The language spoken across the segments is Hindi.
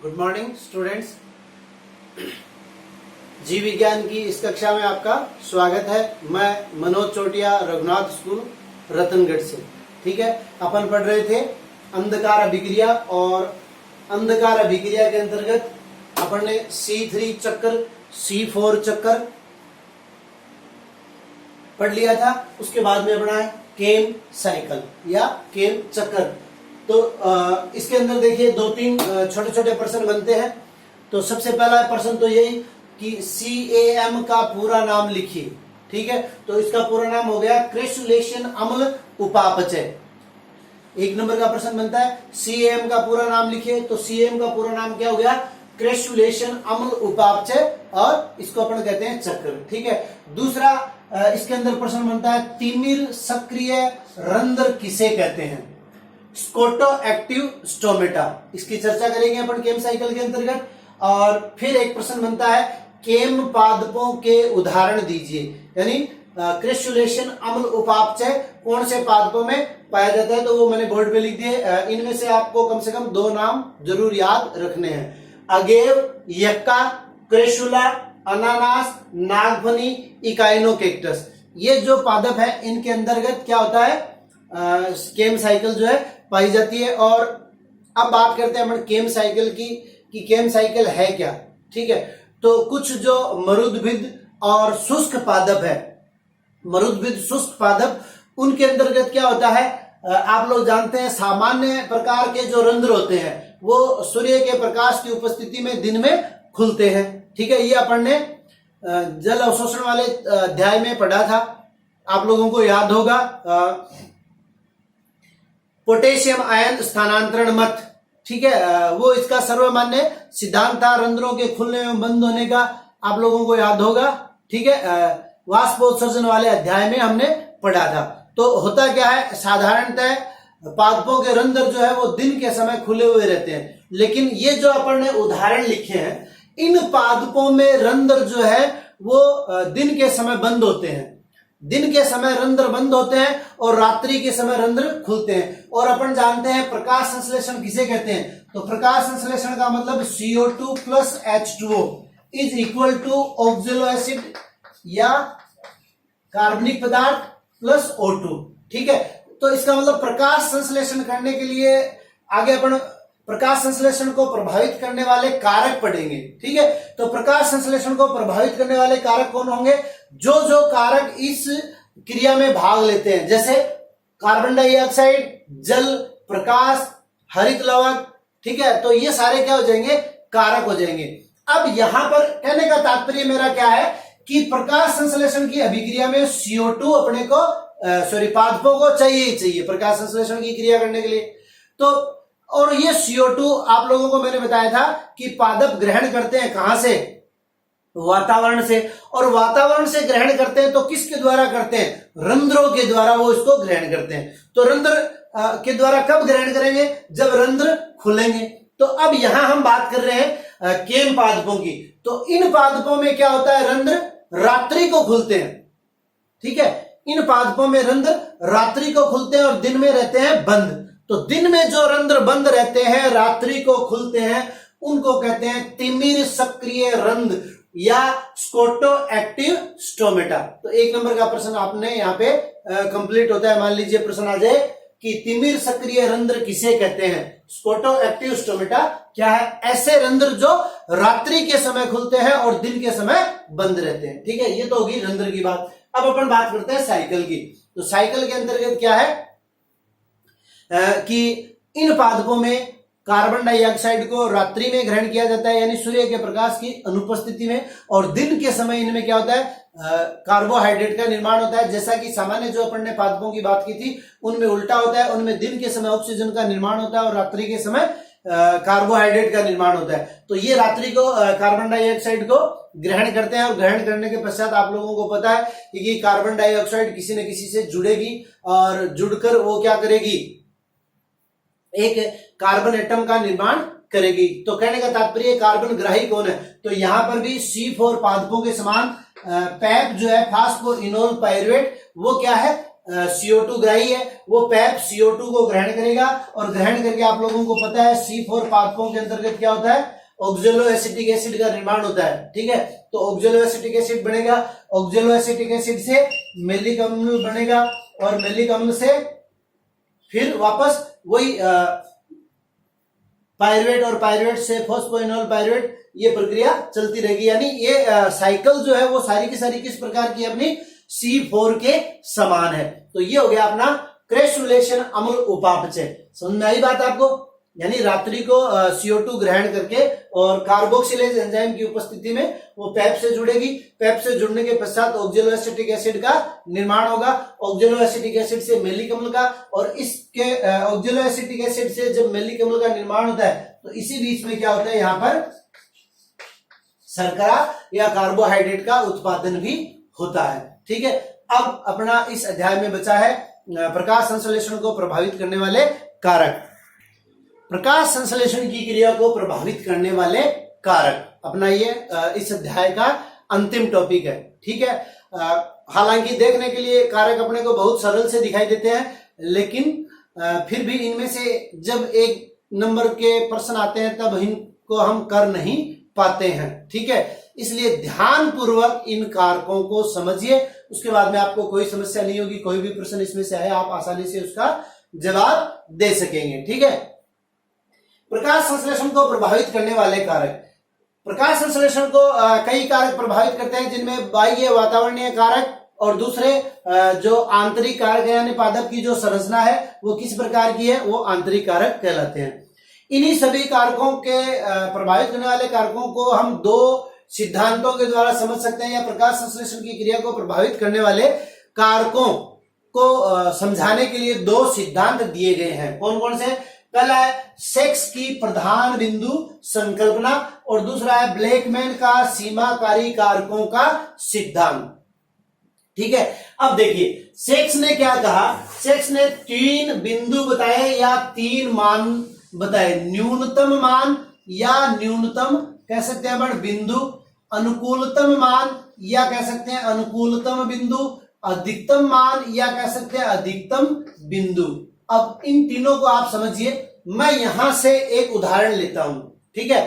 Good morning students. जीव विज्ञान की इस कक्षा में आपका स्वागत है। मैं मनोज चोटिया, रघुनाथ स्कूल, रतनगढ़ से। ठीक है, अपन पढ़ रहे थे अंधकार अभिक्रिया और अंधकार अभिक्रिया के अंतर्गत अपन ने C3 चक्कर, C4 चक्कर पढ़ लिया था। उसके बाद में अपना है केम साइकिल या केम चक्कर। तो इसके अंदर देखिए दो तीन छोटे छोटे प्रश्न बनते हैं। तो सबसे पहला प्रश्न तो यही कि CAM का पूरा नाम लिखिए। ठीक है, तो इसका पूरा नाम हो गया क्रेसुलेशन अम्ल उपापचय। एक नंबर का प्रश्न बनता है CAM का पूरा नाम लिखिए। तो CAM का पूरा नाम क्या हो गया? क्रेसुलेशन अम्ल उपापचय, और इसको अपन कहते हैं चक्र। ठीक है, दूसरा इसके अंदर प्रश्न बनता है तिमिर सक्रिय रंध्र किसे कहते हैं? Scoto active stomata. इसकी चर्चा करेंगे अपन केम साइकिल के अंतर्गत। और फिर एक प्रश्न बनता है केम पादपों के उदाहरण दीजिए, यानी क्रेसुलेशन अम्ल उपापचय कौन से पादपों में पाया जाता है? तो वो मैंने बोर्ड पे लिख दिए। इनमें से आपको कम से कम दो नाम जरूर याद रखने हैं: अगेव, यक्का, क्रेसुला, अनानास, नागफनी, इकाइनोकेक्टस। ये जो पादप है इनके अंतर्गत क्या होता है? केम साइकिल जो है पाई जाती है। और अब बात करते हैं अपन केम साइकिल की कि केम साइकिल है क्या। ठीक है, तो कुछ जो मरुद्भिद और शुष्क पादप है, मरुद्भिद शुष्क पादप, उनके अंतर्गत क्या होता है? आप लोग जानते हैं सामान्य प्रकार के जो रंध्र होते हैं वो सूर्य के प्रकाश की उपस्थिति में दिन में खुलते हैं। ठीक है, ये अपन ने जल अवशोषण वाले अध्याय में पढ़ा था, आप लोगों को याद होगा। पोटेशियम आयन स्थानांतरण मत, ठीक है, वो इसका सर्वमान्य सिद्धांत था रंध्रों के खुलने एवं बंद होने का, आप लोगों को याद होगा। ठीक है, वाष्पोत्सर्जन वाले अध्याय में हमने पढ़ा था। तो होता क्या है, साधारणतः पादपों के रंध्र जो है वो दिन के समय खुले हुए रहते हैं, लेकिन ये जो अपन ने उदाहरण लिखे हैं इन पादपों में रंध्र जो है वो दिन के समय बंद होते हैं। दिन के समय रंध्र बंद होते हैं और रात्रि के समय रंध्र खुलते हैं। और अपन जानते हैं प्रकाश संश्लेषण किसे कहते हैं? तो प्रकाश संश्लेषण का मतलब CO2 plus H2O is equal to ऑक्जेलो एसिड या कार्बनिक पदार्थ प्लस O2। ठीक है, तो इसका मतलब प्रकाश संश्लेषण करने के लिए आगे अपन प्रकाश संश्लेषण को प्रभावित करने वाले कारक पढ़ेंगे। ठीक है, तो प्रकाश संश्लेषण को प्रभावित करने वाले कारक कौन होंगे? जो जो कारक इस क्रिया में भाग लेते हैं, जैसे कार्बन डाइऑक्साइड, जल, प्रकाश, हरित लवक। ठीक है, तो ये सारे क्या हो जाएंगे? कारक हो जाएंगे। अब यहां पर कहने का तात्पर्य मेरा क्या है कि प्रकाश संश्लेषण की अभिक्रिया में CO2 अपने को पादपों को चाहिए ही चाहिए प्रकाश संश्लेषण की क्रिया करने के लिए। तो और ये CO2 आप लोगों को मैंने बताया था कि पादप ग्रहण करते हैं कहां से? वातावरण से। और वातावरण से ग्रहण करते हैं तो किसके द्वारा करते हैं? रंध्रों के द्वारा वो इसको ग्रहण करते हैं। तो रंध्र के द्वारा कब ग्रहण करेंगे? जब रंध्र खुलेंगे। तो अब यहां हम बात कर रहे हैं केम पादपों की। तो इन पादपों में क्या होता है? रंध्र रात्रि को खुलते हैं। ठीक है, इन पादपों में रंध्र रात्रि को खुलते हैं और दिन में रहते हैं बंद। तो दिन में जो रंध्र बंद रहते हैं, रात्रि को खुलते हैं, उनको कहते हैं तिमिर सक्रिय रंध्र या स्कोटो एक्टिव स्टोमेटा। तो एक नंबर का प्रश्न आपने यहाँ पे कंप्लीट होता है। मान लीजिए प्रश्न आ जाए कि तिमिर सक्रिय रंध्र किसे कहते हैं? स्कोटो एक्टिव स्टोमेटा क्या है? ऐसे रंध्र जो रात्रि के समय खुलते हैं और दिन के समय बंद रहते हैं। ठीक है, ये तो होगी रंध्र की बात। अब अपन बात करते हैं साइकिल की। तो साइकिल के अंतर्गत क्या है कि इन पादपों में कार्बन डाइऑक्साइड को रात्रि में ग्रहण किया जाता है, यानी सूर्य के प्रकाश की अनुपस्थिति में, और दिन के समय इनमें क्या होता है? कार्बोहाइड्रेट का निर्माण होता है। जैसा कि सामान्य जो अपन ने पादपों की बात की थी उनमें उल्टा होता है, उनमें दिन के समय ऑक्सीजन का निर्माण होता है और रात्रि के समय कार्बोहाइड्रेट का निर्माण होता है। तो ये रात्रि को कार्बन डाइऑक्साइड को ग्रहण करते हैं और ग्रहण करने के पश्चात आप लोगों को पता है कि कार्बन डाइऑक्साइड किसी न किसी से जुड़ेगी और जुड़कर वो क्या करेगी? एक कार्बन एटम का निर्माण करेगी। तो कहने का तात्पर्य कार्बन ग्राही कौन है? तो यहां पर भी C4 पादपों के समान पैप जो है फास्फोइनोल पाइरुवेट, वो क्या है? CO2 ग्राही है, वो पैप CO2 को ग्रहण करेगा और ग्रहण करके आप लोगों को पता है C4 पादपों के अंतर्गत क्या होता है, ऑक्जेलो एसिटिक एसिड का निर्माण होता है। ठीक है, तो ऑक्जेलो एसिटिक एसिड बनेगा, ऑक्जेलो एसिटिक एसिड से मेलिक अम्ल बनेगा और मेलिक अम्ल से फिर वापस वही पायरुवेट और पायरुवेट से फॉस्फोइनोल पायरुवेट, ये प्रक्रिया चलती रहेगी। यानी ये साइकिल जो है वो सारी की सारी किस प्रकार की, अपनी C4 के समान है। तो ये हो गया अपना क्रेसुलेशन अम्ल उपापचय। समझ में आई बात आपको? यानी रात्रि को CO2 ग्रहण करके और कार्बोक्सिलेज एंजाइम की उपस्थिति में वो पैप से जुड़ेगी, पैप से जुड़ने के पश्चात ऑक्जेलो एसिटिक एसिड का निर्माण होगा, ऑक्जेलो एसिटिक एसिड से मेलिक अम्ल का, और इसके ऑक्जेलो एसिटिक एसिड से जब मेलिक अम्ल का निर्माण होता है तो इसी बीच में क्या होता है, यहाँ पर शर्करा या कार्बोहाइड्रेट का उत्पादन भी होता है। ठीक है, अब अपना इस अध्याय में बचा है प्रकाश संश्लेषण को प्रभावित करने वाले कारक। प्रकाश संश्लेषण की क्रिया को प्रभावित करने वाले कारक अपना ये इस अध्याय का अंतिम टॉपिक है। ठीक है, हालांकि देखने के लिए कारक अपने को बहुत सरल से दिखाई देते हैं, लेकिन फिर भी इनमें से जब एक नंबर के प्रश्न आते हैं तब इनको हम कर नहीं पाते हैं। ठीक है, इसलिए ध्यान पूर्वक इन कारकों को समझिए, उसके बाद में आपको कोई समस्या नहीं होगी, कोई भी प्रश्न इसमें से आए आप आसानी से उसका जवाब दे सकेंगे। ठीक है, प्रकाश संश्लेषण को प्रभावित करने वाले कारक। प्रकाश संश्लेषण को कई कारक प्रभावित करते हैं, जिनमें बाह्य वातावरणीय कारक और दूसरे जो आंतरिक कारक है, यानी पादप की जो संरचना है वो किस प्रकार की है, वो आंतरिक कारक कहलाते हैं। इन्हीं सभी कारकों के प्रभावित करने वाले कारकों को हम दो सिद्धांतों के द्वारा समझ सकते हैं, या प्रकाश संश्लेषण की क्रिया को प्रभावित करने वाले कारकों को समझाने के लिए दो सिद्धांत दिए गए हैं। कौन कौन से? पहला है सेक्स की प्रधान बिंदु संकल्पना और दूसरा है ब्लेकमैन का सीमाकारी कारकों का सिद्धांत। ठीक है, अब देखिए सेक्स ने क्या कहा, सेक्स ने 3 बिंदु बताए या 3 मान बताए, न्यूनतम मान या न्यूनतम कह सकते हैं अपन बिंदु, अनुकूलतम मान या कह सकते हैं अनुकूलतम बिंदु, अधिकतम मान या कह सकते हैं अधिकतम बिंदु। अब इन तीनों को आप समझिए, मैं यहां से एक उदाहरण लेता हूं। ठीक है,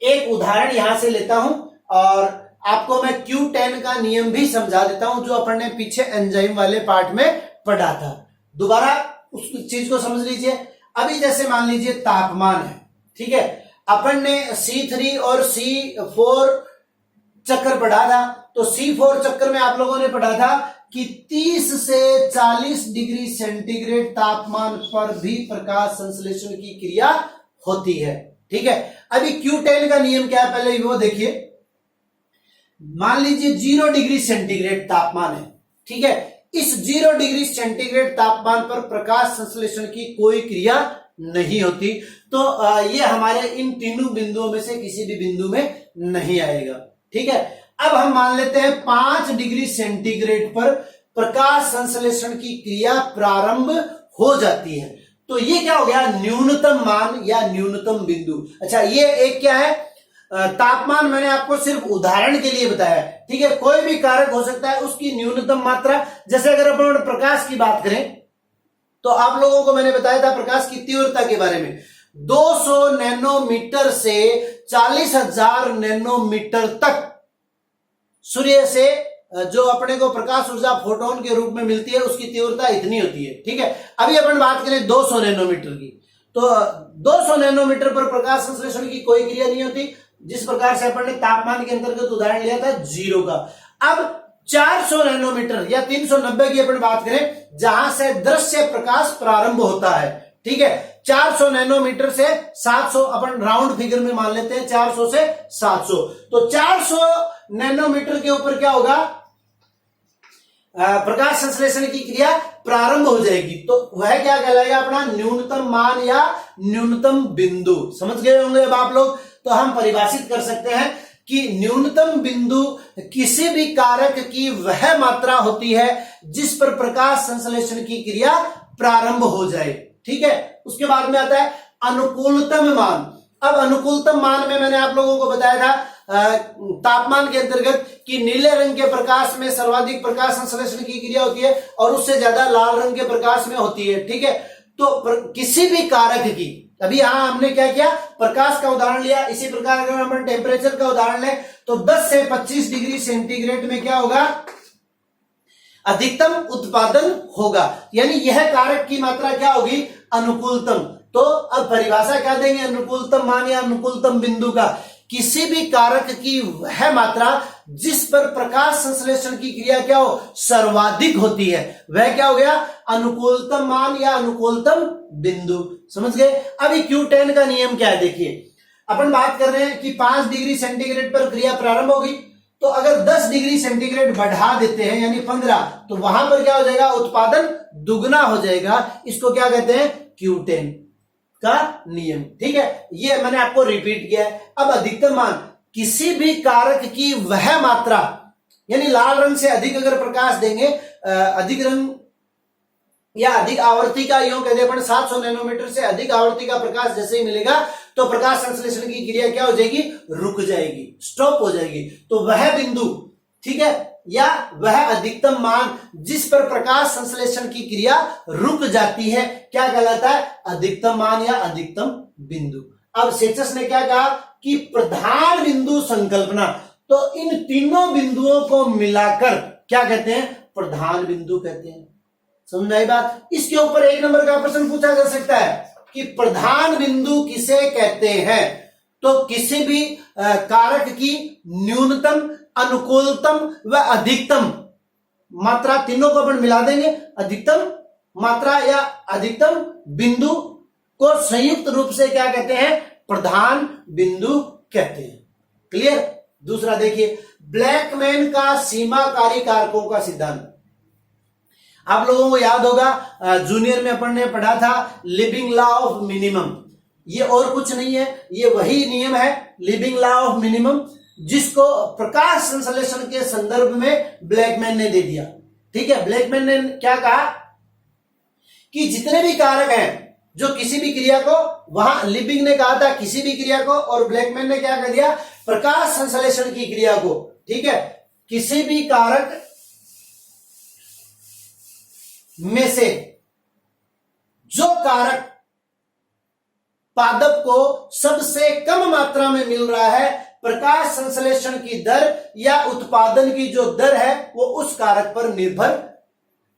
एक उदाहरण यहां से लेता हूं और आपको मैं Q10 का नियम भी समझा देता हूं, जो अपन ने पीछे एंजाइम वाले पार्ट में पढ़ा था। दोबारा उस चीज को समझ लीजिए। अभी जैसे मान लीजिए तापमान है, ठीक है, अपन ने C3 और C4 चक्कर पढ़ा था, तो C4 चक्कर में आप लोगों ने पढ़ा था कि 30 से 40 डिग्री सेंटीग्रेड तापमान पर भी प्रकाश संश्लेषण की क्रिया होती है। ठीक है, अभी Q10 का नियम क्या है पहले वो देखिए। मान लीजिए 0 डिग्री सेंटीग्रेड तापमान है। ठीक है, इस 0 डिग्री सेंटीग्रेड तापमान पर प्रकाश संश्लेषण की कोई क्रिया नहीं होती, तो ये हमारे इन तीनों बिंदुओं में से किसी भी बिंदु में नहीं आएगा। ठीक है, अब हम मान लेते हैं 5 डिग्री सेंटीग्रेड पर प्रकाश संश्लेषण की क्रिया प्रारंभ हो जाती है, तो ये क्या हो गया, न्यूनतम मान या न्यूनतम बिंदु। अच्छा, ये एक क्या है, तापमान मैंने आपको सिर्फ उदाहरण के लिए बताया। ठीक है, कोई भी कारक हो सकता है, उसकी न्यूनतम मात्रा, जैसे अगर अपन प्रकाश की बात करें तो आप लोगों को मैंने बताया था प्रकाश की तीव्रता के बारे में, 200 नैनोमीटर से 40,000 नैनोमीटर तक सूर्य से जो अपने को प्रकाश ऊर्जा फोटोन के रूप में मिलती है, उसकी तीव्रता इतनी होती है। ठीक है, अभी अपन बात करें 200 नैनोमीटर की, तो 200 नैनोमीटर पर प्रकाश संश्लेषण की कोई क्रिया नहीं होती, जिस प्रकार से अपन ने तापमान के अंतर्गत उदाहरण लिया था 0 का। अब 400 नैनोमीटर या 390 की अपन बात करें, जहां से दृश्य प्रकाश प्रारंभ होता है। ठीक है, 400 नैनोमीटर से 700, अपन राउंड फिगर में मान लेते हैं 400 से 700, तो 400 नैनोमीटर के ऊपर क्या होगा, प्रकाश संश्लेषण की क्रिया प्रारंभ हो जाएगी, तो वह क्या कहलाएगा, अपना न्यूनतम मान या न्यूनतम बिंदु। समझ गए होंगे अब आप लोग। तो हम परिभाषित कर सकते हैं कि न्यूनतम बिंदु किसी भी कारक की वह मात्रा होती है जिस पर प्रकाश संश्लेषण की क्रिया प्रारंभ हो जाए। ठीक है, उसके बाद में आता है अनुकूलतम मान। अब अनुकूलतम मान में मैंने आप लोगों को बताया था तापमान के अंतर्गत कि नीले रंग के प्रकाश में सर्वाधिक प्रकाश संश्लेषण की क्रिया होती है और उससे ज्यादा लाल रंग के प्रकाश में होती है। ठीक है, तो किसी भी कारक की, अभी यहां हमने क्या किया, प्रकाश का उदाहरण लिया। इसी प्रकार अगर हम टेम्परेचर का उदाहरण लें तो 10 से 25 डिग्री सेंटीग्रेड में क्या होगा, अधिकतम उत्पादन होगा, यानी यह कारक की मात्रा क्या होगी, अनुकूलतम। तो अब परिभाषा क्या देंगे अनुकूलतम मान या अनुकूलतम बिंदु का, किसी भी कारक की वह मात्रा जिस पर प्रकाश संश्लेषण की क्रिया क्या हो, सर्वाधिक होती है, वह क्या हो गया, अनुकूलतम मान या अनुकूलतम बिंदु। समझ गए। अभी Q10 का नियम क्या है, देखिए अपन बात कर रहे हैं कि 5 डिग्री सेंटीग्रेड पर क्रिया प्रारंभ होगी, तो अगर 10 डिग्री सेंटीग्रेड बढ़ा देते हैं यानी 15, तो वहां पर क्या हो जाएगा, उत्पादन दुगना हो जाएगा। इसको क्या कहते हैं, Q10 का नियम। ठीक है, ये मैंने आपको रिपीट किया है। अब अधिकतम मान, किसी भी कारक की वह मात्रा, यानी लाल रंग से अधिक अगर प्रकाश देंगे, अधिक रंग या अधिक आवृत्ति का, यूं कहते हैं 700 नैनोमीटर से अधिक आवृत्ति का प्रकाश जैसे ही मिलेगा तो प्रकाश संश्लेषण की क्रिया क्या हो जाएगी, रुक जाएगी, स्टॉप हो जाएगी। तो वह बिंदु, ठीक है, या वह अधिकतम मान जिस पर प्रकाश संश्लेषण की क्रिया रुक जाती है क्या कहलाता है, अधिकतम मान या अधिकतम बिंदु। अब सेल्सियस ने क्या कहा कि प्रधान बिंदु संकल्पना, तो इन तीनों बिंदुओं को मिलाकर क्या कहते हैं, प्रधान बिंदु कहते हैं। समझ आई बात। इसके ऊपर 1 नंबर का प्रश्न पूछा जा सकता है कि प्रधान बिंदु किसे कहते हैं, तो किसी भी कारक की न्यूनतम, अनुकूलतम व अधिकतम मात्रा, तीनों को अपन मिला देंगे, अधिकतम मात्रा या अधिकतम बिंदु को संयुक्त रूप से क्या कहते हैं, प्रधान बिंदु कहते हैं। क्लियर। दूसरा देखिए, ब्लैकमैन का सीमाकारी कारकों का सिद्धांत। आप लोगों को याद होगा जूनियर में अपन ने पढ़ा था लिविंग लॉ ऑफ मिनिमम। ये और कुछ नहीं है, ये वही नियम है लिविंग लॉ ऑफ मिनिमम, जिसको प्रकाश संश्लेषण के संदर्भ में ब्लैकमैन ने दे दिया। ठीक है, ब्लैकमैन ने क्या कहा कि जितने भी कारक हैं जो किसी भी क्रिया को, वहां लिविंग ने कहा था किसी भी क्रिया को, और ब्लैकमैन ने क्या कर दिया, प्रकाश संश्लेषण की क्रिया को। ठीक है, किसी भी कारक में से जो कारक पादप को सबसे कम मात्रा में मिल रहा है, प्रकाश संश्लेषण की दर या उत्पादन की जो दर है वो उस कारक पर निर्भर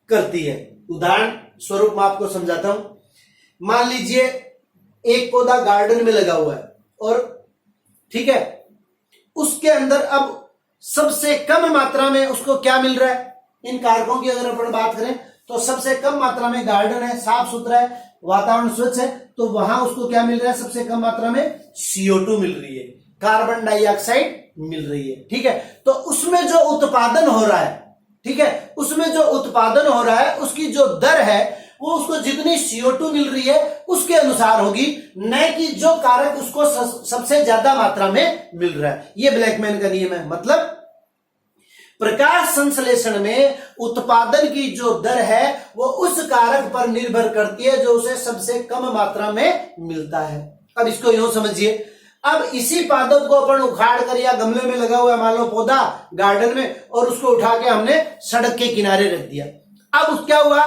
करती है। उदाहरण स्वरूप मैं आपको समझाता हूं। मान लीजिए एक पौधा गार्डन में लगा हुआ है और ठीक है, उसके अंदर अब सबसे कम मात्रा में उसको क्या मिल रहा है, इन कारकों की अगर अपन बात करें तो सबसे कम मात्रा में, गार्डन है, साफ सुथरा है, वातावरण स्वच्छ है, तो वहां उसको क्या मिल रहा है, सबसे कम मात्रा में CO2 मिल रही है, कार्बन डाइऑक्साइड मिल रही है। ठीक है, तो उसमें जो उत्पादन हो रहा है, ठीक है, उसमें जो उत्पादन हो रहा है उसकी जो दर है वो उसको जितनी CO2 मिल रही है उसके अनुसार होगी, न कि जो कारक उसको सबसे ज्यादा मात्रा में मिल रहा है। ये ब्लैकमैन का नियम है। मतलब प्रकाश संश्लेषण में उत्पादन की जो दर है वो उस कारक पर निर्भर करती है जो उसे सबसे कम मात्रा में मिलता है। अब इसको यूं समझिए, अब इसी पादप को अपन उखाड़ कर या गमले में लगा हुआ मान लो पौधा गार्डन में, और उसको उठा के हमने सड़क के किनारे रख दिया। अब क्या हुआ,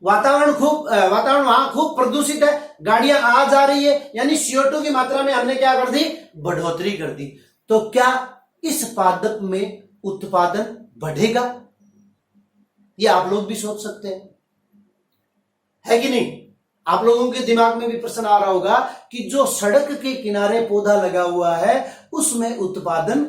वातावरण वहां खूब प्रदूषित है, गाड़ियां आ जा रही है, यानी CO2 की मात्रा में हमने क्या कर दी, बढ़ोतरी कर दी। तो क्या इस पादप में उत्पादन बढ़ेगा? ये आप लोग भी सोच सकते हैं, है कि नहीं। आप लोगों के दिमाग में भी प्रश्न आ रहा होगा कि जो सड़क के किनारे पौधा लगा हुआ है उसमें उत्पादन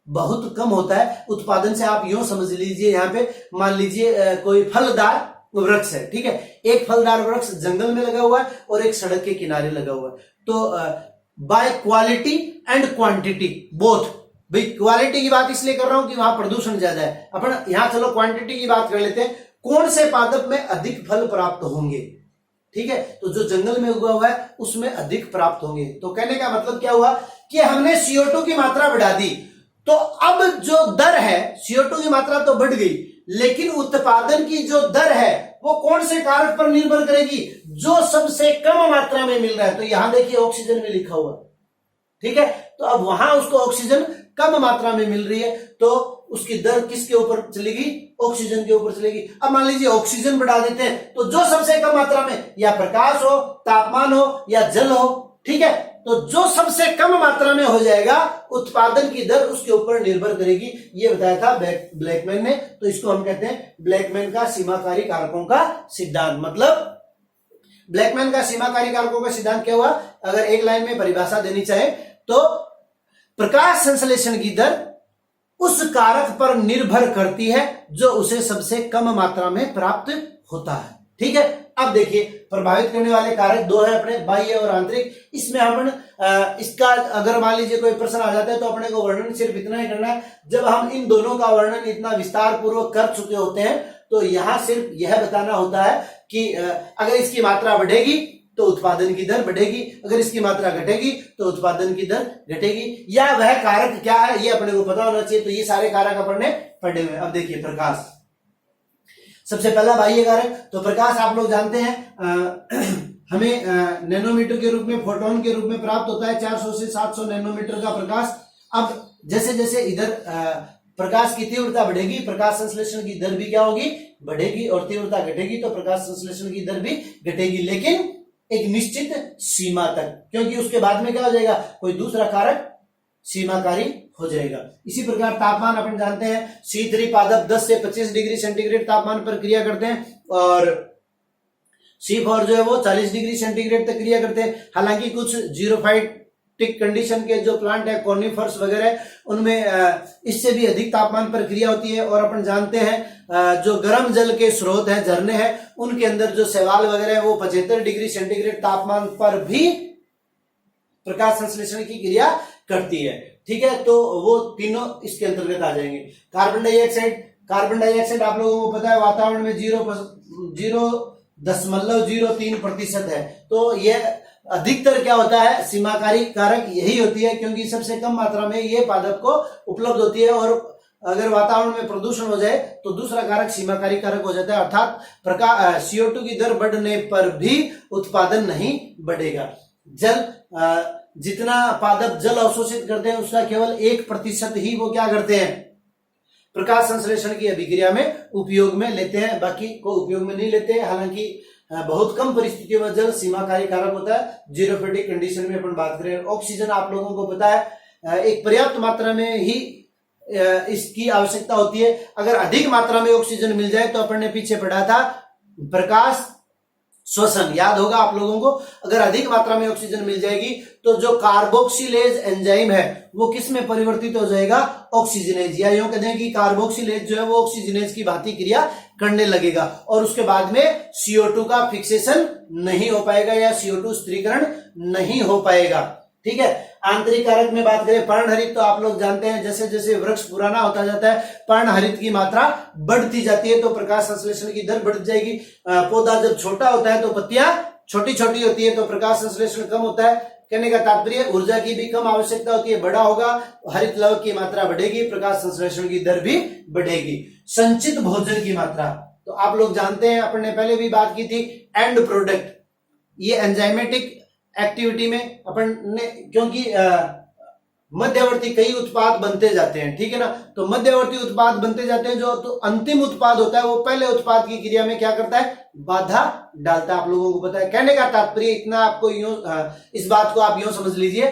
बहुत कम होता है। उत्पादन से आप यूं समझ लीजिए, यहां पे मान लीजिए कोई फलदार वृक्ष है, ठीक है, एक फलदार वृक्ष जंगल में लगा हुआ है और एक सड़क के किनारे लगा हुआ है। तो bye quality and quantity both, भाई क्वालिटी की बात इसलिए कर रहा हूं कि वहां प्रदूषण ज्यादा है। अपन यहां चलो क्वांटिटी की बात कर लेते हैं, कौन से पादप में अधिक फल प्राप्त होंगे, ठीक है, तो जो जंगल में उगा हुआ है उसमें अधिक प्राप्त होंगे। तो कहने का मतलब क्या हुआ कि हमने CO2 की मात्रा बढ़ा दी, तो अब जो दर है, CO2 की मात्रा तो बढ़ गई लेकिन उत्पादन की जो दर है वो कौन से कारक पर निर्भर करेगी? जो सबसे कम मात्रा में मिल रहा है। तो यहां देखिए ऑक्सीजन में लिखा हुआ, ठीक है। तो अब वहां उसको ऑक्सीजन कम मात्रा में मिल रही है, तो उसकी दर किसके ऊपर चलेगी? ऑक्सीजन के ऊपर चलेगी। अब मान लीजिए ऑक्सीजन बढ़ा देते हैं, तो जो सबसे कम मात्रा में, या प्रकाश हो, तापमान हो, या जल हो, ठीक है, तो जो सबसे कम मात्रा में हो जाएगा, उत्पादन की दर उसके ऊपर निर्भर करेगी। ये बताया था ब्लैकमैन ने। तो इसको हम कहते हैं ब्लैकमैन का सीमाकारी कारकों का सिद्धांत। मतलब ब्लैकमैन का सीमाकारी कारकों का सिद्धांत क्या हुआ? अगर एक लाइन में परिभाषा देनी चाहे तो प्रकाश संश्लेषण की दर उस कारक पर निर्भर करती है जो उसे सबसे कम मात्रा में प्राप्त होता है, ठीक है। अब देखिए प्रभावित करने वाले कारक दो है अपने, बाह्य और आंतरिक। इसमें हम इसका अगर मान लीजिए कोई प्रश्न आ जाता है तो अपने को वर्णन सिर्फ इतना ही करना है। जब हम इन दोनों का वर्णन इतना विस्तार पूर्वक कर चुके होते हैं तो यहां सिर्फ यह बताना होता है कि अगर इसकी मात्रा बढ़ेगी तो उत्पादन की दर बढ़ेगी, अगर इसकी मात्रा घटेगी तो उत्पादन की दर घटेगी, या वह कारक क्या है ये अपने को पता होना चाहिए। तो ये सारे कारक अपन ने पढ़े हुए। अब देखिए प्रकाश, सबसे पहला बाह्य कारक। तो प्रकाश आप लोग जानते हैं हमें नैनोमीटर के रूप में, फोटोन के रूप में प्राप्त होता है 400 से 700 नैनोमीटर का प्रकाश। अब जैसे जैसे इधर प्रकाश की तीव्रता बढ़ेगी, प्रकाश संश्लेषण की दर भी क्या होगी? बढ़ेगी, और तीव्रता घटेगी तो प्रकाश संश्लेषण की दर भी घटेगी, लेकिन एक निश्चित सीमा तक, क्योंकि उसके बाद में क्या हो जाएगा? कोई दूसरा कारक सीमाकारी हो जाएगा। इसी प्रकार तापमान अपन जानते हैं, C3 पादप 10 से 25 डिग्री सेंटीग्रेड तापमान पर क्रिया करते हैं, और C4 जो है वो 40 डिग्री सेंटीग्रेड तक क्रिया करते हैं। हालांकि कुछ जीरोफाइटिक कंडीशन के जो प्लांट है, कॉर्निफर्स वगैरह, उनमें इससे भी अधिक तापमान पर क्रिया होती है। और अपन जानते हैं जो गर्म जल के स्रोत है, झरने हैं, उनके अंदर जो शैवाल वगैरह है वो 75 डिग्री सेंटीग्रेड तापमान पर भी प्रकाश संश्लेषण की क्रिया करती है, ठीक है। तो वो तीनों इसके अंतर्गत आ जाएंगे। कार्बन डाइऑक्साइड, कार्बन डाइऑक्साइड आप लोगों को पता है वातावरण में 0.03% है। तो यह अधिकतर क्या होता है? सीमाकारी कारक यही होती है, क्योंकि सबसे कम मात्रा में ये पादप को उपलब्ध होती है। और अगर वातावरण में प्रदूषण हो जाए तो दूसरा कारक सीमाकारी कारक हो जाता है, अर्थात प्रकाश CO2 की दर बढ़ने पर भी उत्पादन नहीं बढ़ेगा। जल, जितना पादप जल अवशोषित करते हैं उसका केवल 1% ही वो क्या करते हैं? प्रकाश संश्लेषण की अभिक्रिया में उपयोग में लेते हैं, बाकी को उपयोग में नहीं लेते हैं। हालांकि बहुत कम परिस्थितियों में जल सीमाकारी कारक होता है। जीरोफिटिक कंडीशन में अपन बात करें, ऑक्सीजन आप लोगों को पता है एक पर्याप्त मात्रा में ही इसकी आवश्यकता होती है। अगर अधिक मात्रा में ऑक्सीजन मिल जाए तो अपन ने पीछे पढ़ा था प्रकाश श्वसन, याद होगा आप लोगों को। अगर अधिक मात्रा में ऑक्सीजन मिल जाएगी तो जो कार्बोक्सिलेज एंजाइम है वो किस में परिवर्तित हो जाएगा? ऑक्सीजनेज, या यूं कहते हैं कि कार्बोक्सिलेज जो है वो ऑक्सीजनेज की भांति क्रिया करने लगेगा, और उसके बाद में CO2 का फिक्सेशन नहीं हो पाएगा, या CO2 स्थिरीकरण नहीं हो पाएगा, ठीक है। आंतरिक कारक में बात करें, पर्णहरित, तो आप लोग जानते हैं जैसे जैसे वृक्ष पुराना होता जाता है पर्णहरित की मात्रा बढ़ती जाती है, तो प्रकाश संश्लेषण की दर बढ़ जाएगी। पौधा जब छोटा होता है तो पत्तियां छोटी छोटी होती है तो प्रकाश संश्लेषण कम होता है। कहने का तात्पर्य ऊर्जा की भी कम आवश्यकता होती है, बड़ा होगा हरित लवक की मात्रा बढ़ेगी, प्रकाश संश्लेषण की दर भी बढ़ेगी। संचित भोजन की मात्रा, तो आप लोग जानते हैं अपन ने पहले भी बात की थी, एंड प्रोडक्ट, ये एंजाइमेटिक एक्टिविटी में अपन ने, क्योंकि मध्यवर्ती कई उत्पाद बनते जाते हैं, ठीक है ना। तो मध्यवर्ती उत्पाद बनते जाते हैं, जो तो अंतिम उत्पाद होता है वो पहले उत्पाद की क्रिया में क्या करता है? बाधा डालता है, आप लोगों को पता है। कहने का तात्पर्य इतना आपको यूं, इस बात को आप यूं समझ लीजिए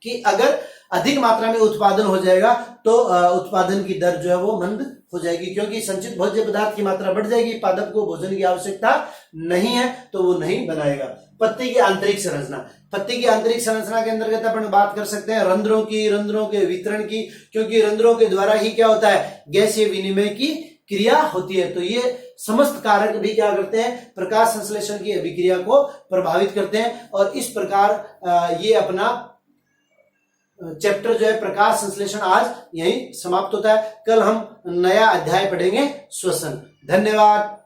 कि अगर अधिक मात्रा में उत्पादन हो जाएगा तो उत्पादन की दर जो है वो मंद हो जाएगी, क्योंकि संचित भोज्य पदार्थ की मात्रा बढ़ जाएगी, पादप को भोजन की आवश्यकता नहीं है तो वो नहीं बनाएगा। पत्ती की आंतरिक संरचना, पत्ती की आंतरिक संरचना के अंतर्गत अपन बात कर सकते हैं रंध्रों की, रंध्रों के वितरण की, क्योंकि रंध्रों के द्वारा ही क्या होता है? गैसीय विनिमय की क्रिया होती है। तो ये समस्त कारक भी क्या करते हैं? प्रकाश संश्लेषण की अभिक्रिया को प्रभावित करते हैं। और इस प्रकार ये अपना चैप्टर जो है प्रकाश संश्लेषण आज यही समाप्त होता है। कल हम नया अध्याय पढ़ेंगे, श्वसन। धन्यवाद।